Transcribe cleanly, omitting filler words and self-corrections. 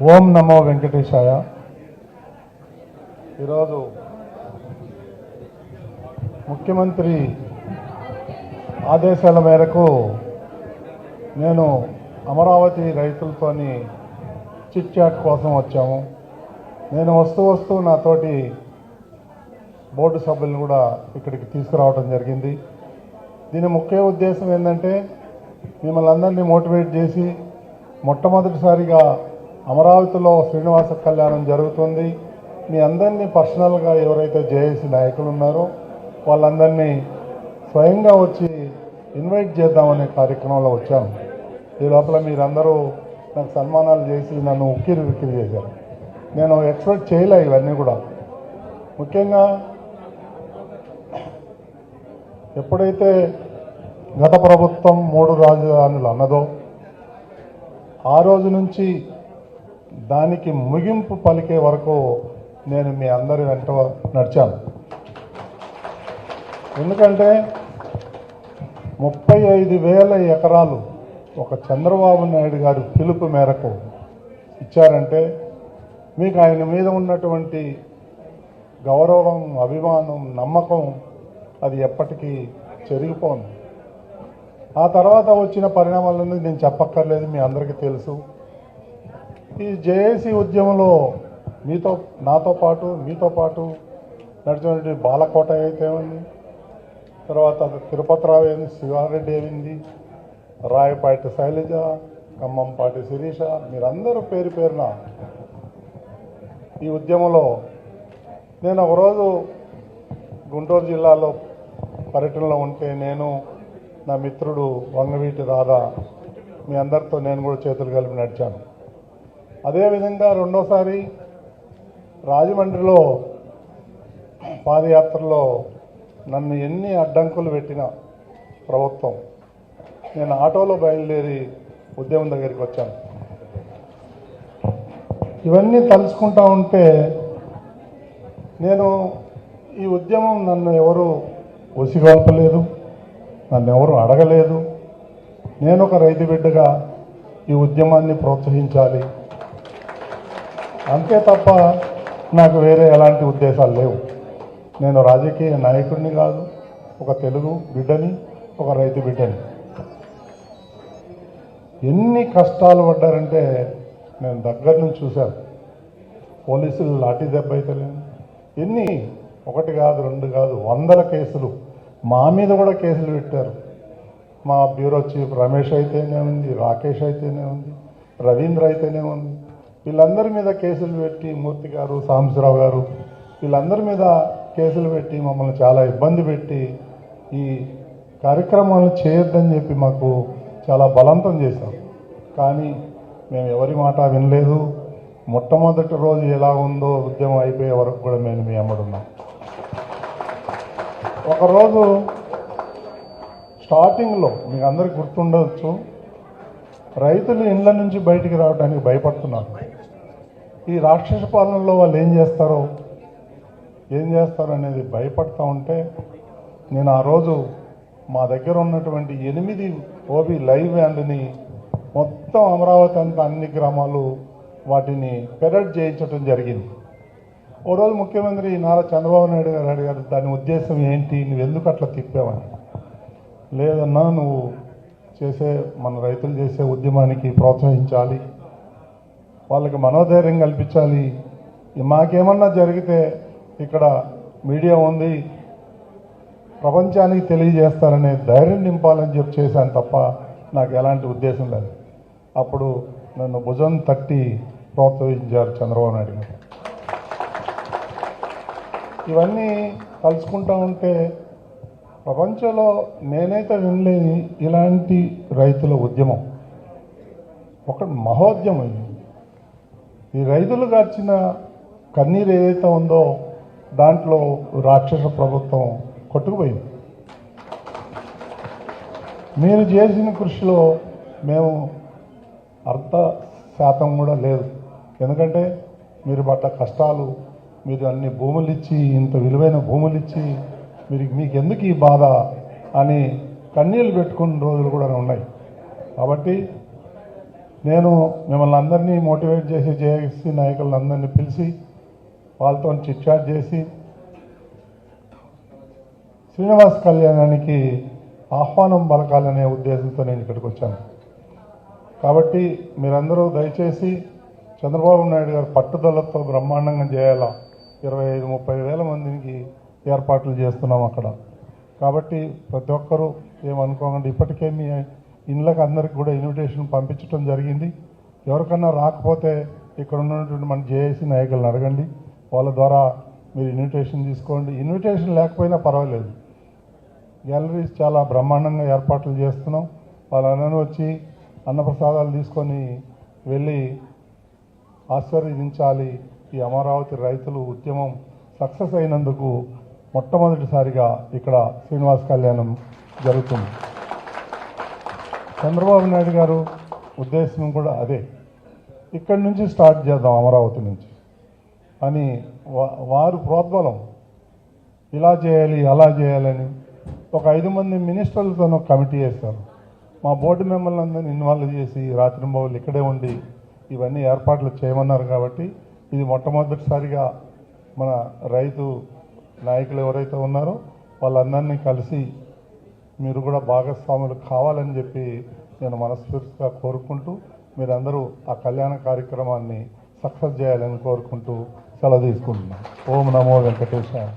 ఓం నమో వెంకటేశాయ. ఈరోజు ముఖ్యమంత్రి ఆదేశాల మేరకు నేను అమరావతి రైతులతోని చిట్ చాట్ కోసం వచ్చాము. నేను వస్తూ నాతోటి బోర్డు సభ్యులను కూడా ఇక్కడికి తీసుకురావడం జరిగింది. దీని ముఖ్య ఉద్దేశం ఏంటంటే మిమ్మల్ని అందరినీ మోటివేట్ చేసి మొట్టమొదటిసారిగా అమరావతిలో శ్రీనివాస కళ్యాణం జరుగుతుంది. మీ అందరినీ పర్సనల్గా ఎవరైతే జేఏసీ నాయకులు ఉన్నారో వాళ్ళందరినీ స్వయంగా వచ్చి ఇన్వైట్ చేద్దామనే కార్యక్రమంలో వచ్చాను. ఈ లోపల మీరందరూ నాకు సన్మానాలు చేసి నన్ను ఉక్కిరి చేశారు. నేను ఎక్స్పెక్ట్ చేయలే ఇవన్నీ కూడా. ముఖ్యంగా ఎప్పుడైతే గత ప్రభుత్వం 3 రాజధానులు అన్నదో ఆ రోజు నుంచి దానికి ముగింపు పలికే వరకు నేను మీ అందరి వెంట నడిచాను. ఎందుకంటే 35,000 ఎకరాలు ఒక చంద్రబాబు నాయుడు గారి పిలుపు మేరకు ఇచ్చారంటే మీకు ఆయన మీద ఉన్నటువంటి గౌరవం, అభిమానం, నమ్మకం అది ఎప్పటికీ చెరిగిపోను. ఆ తర్వాత వచ్చిన పరిణామాలను నేను చెప్పక్కర్లేదు, మీ అందరికీ తెలుసు. ఈ జేఏసీ ఉద్యమంలో నాతో పాటు నడిచినటువంటి బాలకోట అయితే ఉంది, తర్వాత తిరుపతిరావు ఏంది, శివారెడ్డి ఏమింది, రాయపాటి శైలజ, ఖమ్మంపాటి శిరీష, మీరందరూ పేరున ఈ ఉద్యమంలో నేను ఒకరోజు గుంటూరు జిల్లాలో పర్యటనలో ఉంటే నేను నా మిత్రుడు వంగవీటి రాధా మీ అందరితో నేను కూడా చేతులు కలిపి నడిచాను. అదేవిధంగా రెండోసారి రాజమండ్రిలో పాదయాత్రలో నన్ను ఎన్ని అడ్డంకులు పెట్టిన ప్రభుత్వం, నేను ఆటోలో బయలుదేరి ఉద్యమం దగ్గరికి వచ్చాను. ఇవన్నీ తలుచుకుంటా ఉంటే నేను ఈ ఉద్యమం నన్ను ఎవరు ఒసిగొల్పలేదు, నన్ను ఎవరు అడగలేదు. నేను ఒక రైతు బిడ్డగా ఈ ఉద్యమాన్ని ప్రోత్సహించాలి అంతే తప్ప నాకు వేరే ఎలాంటి ఉద్దేశాలు లేవు. నేను రాజకీయ నాయకుడిని కాదు, ఒక తెలుగు బిడ్డని, ఒక రైతు బిడ్డని. ఎన్ని కష్టాలు పడ్డారంటే నేను దగ్గర నుంచి చూశాను. పోలీసులు లాఠీ దెబ్బ అయితే లేదు, ఎన్ని, 1 కాదు 2 కాదు 100 కేసులు మా మీద కూడా కేసులు పెట్టారు. మా బ్యూరో చీఫ్ రమేష్ అయితేనే ఉంది, రాకేష్ అయితేనే ఉంది, రవీంద్ర అయితేనే ఉంది. వీళ్ళందరి మీద కేసులు పెట్టి, మూర్తి గారు, సాంబశివరావు గారు, వీళ్ళందరి మీద కేసులు పెట్టి మమ్మల్ని చాలా ఇబ్బంది పెట్టి ఈ కార్యక్రమాలను చేయొద్దని చెప్పి మాకు చాలా బలవంతం చేశాం. కానీ మేము ఎవరి మాట వినలేదు. మొట్టమొదటి రోజు ఎలా ఉందో ఉద్యమం అయిపోయే వరకు కూడా మేము మీ అమ్మడున్నాం. ఒకరోజు స్టార్టింగ్లో మీకు అందరికి గుర్తుండవచ్చు, రైతులు ఇళ్ళ నుంచి బయటికి రావడానికి భయపడుతున్నారు. ఈ రాక్షస పాలనలో వాళ్ళు ఏం చేస్తారు అనేది భయపడుతూ ఉంటే నేను ఆ రోజు మా దగ్గర ఉన్నటువంటి 8 ఓబీ లైవ్ వ్యాన్లని మొత్తం అమరావతి అంతా అన్ని గ్రామాలు వాటిని పెరడ్ చేయించడం జరిగింది. ఓ రోజు ముఖ్యమంత్రి నారా చంద్రబాబు నాయుడు గారు అడిగారు, దాని ఉద్దేశం ఏంటి, నువ్వు ఎందుకు అట్లా తిప్పావని. లేదన్నా, నువ్వు మన రైతులు చేసే ఉద్యమానికి ప్రోత్సహించాలి, వాళ్ళకి మనోధైర్యం కల్పించాలి. మాకేమన్నా జరిగితే ఇక్కడ మీడియా ఉంది, ప్రపంచానికి తెలియజేస్తారనే ధైర్యం నింపాలని చెప్పి చేశాను తప్ప నాకు ఎలాంటి ఉద్దేశం లేదు. అప్పుడు నన్ను భుజం తట్టి ప్రోత్సహించారు చంద్రబాబు నాయుడు గారు. ఇవన్నీ కలుసుకుంటూ ఉంటే ప్రపంచంలో నేనైతే వినలేని ఇలాంటి రైతుల ఉద్యమం ఒక మహోద్యమం. ఇది ఈ రైతులు గార్చిన కన్నీరు ఏదైతే ఉందో దాంట్లో రాక్షస ప్రభుత్వం కొట్టుకుపోయింది. మీరు చేసిన కృషిలో మేము 0.5% కూడా లేదు. ఎందుకంటే మీరు పడ్డ కష్టాలు, మీరు అన్ని భూములు ఇచ్చి, ఇంత విలువైన భూములు ఇచ్చి మీకు ఎందుకు ఈ బాధ అని కన్నీళ్ళు పెట్టుకున్న రోజులు కూడా ఉన్నాయి. కాబట్టి నేను మిమ్మల్ని అందరినీ మోటివేట్ చేసి జేఏసీ నాయకులందరినీ పిలిచి వాళ్ళతో చిట్చాట్ చేసి శ్రీనివాస్ కళ్యాణానికి ఆహ్వానం పలకాలనే ఉద్దేశంతో నేను ఇక్కడికి వచ్చాను. కాబట్టి మీరందరూ దయచేసి చంద్రబాబు నాయుడు గారు పట్టుదలతో బ్రహ్మాండంగా చేయాలా. 25-30 వేల మందికి ఏర్పాట్లు చేస్తున్నాం అక్కడ. కాబట్టి ప్రతి ఒక్కరూ ఏమనుకోకండి. ఇప్పటికే మీ ఇళ్ళకి అందరికి కూడా ఇన్విటేషన్ పంపించడం జరిగింది. ఎవరికన్నా రాకపోతే ఇక్కడ ఉన్నటువంటి మన జేఏసీ నాయకులను అడగండి, వాళ్ళ ద్వారా మీరు ఇన్విటేషన్ తీసుకోండి. ఇన్విటేషన్ లేకపోయినా పర్వాలేదు, గ్యాలరీస్ చాలా బ్రహ్మాండంగా ఏర్పాట్లు చేస్తున్నాం. వాళ్ళందరూ వచ్చి అన్నప్రసాదాలు తీసుకొని వెళ్ళి ఆశీర్వదించాలి. ఈ అమరావతి రైతులు ఉద్యమం సక్సెస్ అయినందుకు మొట్టమొదటిసారిగా ఇక్కడ శ్రీనివాస్ కళ్యాణం జరుగుతుంది. చంద్రబాబు నాయుడు గారు ఉద్దేశం కూడా అదే, ఇక్కడి నుంచి స్టార్ట్ చేద్దాం అమరావతి నుంచి అని వారు ప్రోద్బలం. ఇలా చేయాలి అలా చేయాలని ఒక 5 మంది మినిస్టర్లతో ఒక కమిటీ వేశారు. మా బోర్డు మెంబర్లు అందరినీ ఇన్వాల్వ్ చేసి రాత్రింబవళ్ళు ఇక్కడే ఉండి ఇవన్నీ ఏర్పాట్లు చేయమన్నారు. కాబట్టి ఇది మొట్టమొదటిసారిగా మన రైతు నాయకులు ఎవరైతే ఉన్నారో వాళ్ళందరినీ కలిసి మీరు కూడా భాగస్వాములు కావాలని చెప్పి నేను మనస్ఫూర్తిగా కోరుకుంటూ, మీరందరూ ఆ కళ్యాణ కార్యక్రమాన్ని సక్సెస్ చేయాలని కోరుకుంటూ సెలవు తీసుకుంటున్నాను. ఓం నమో వెంకటేశాయ.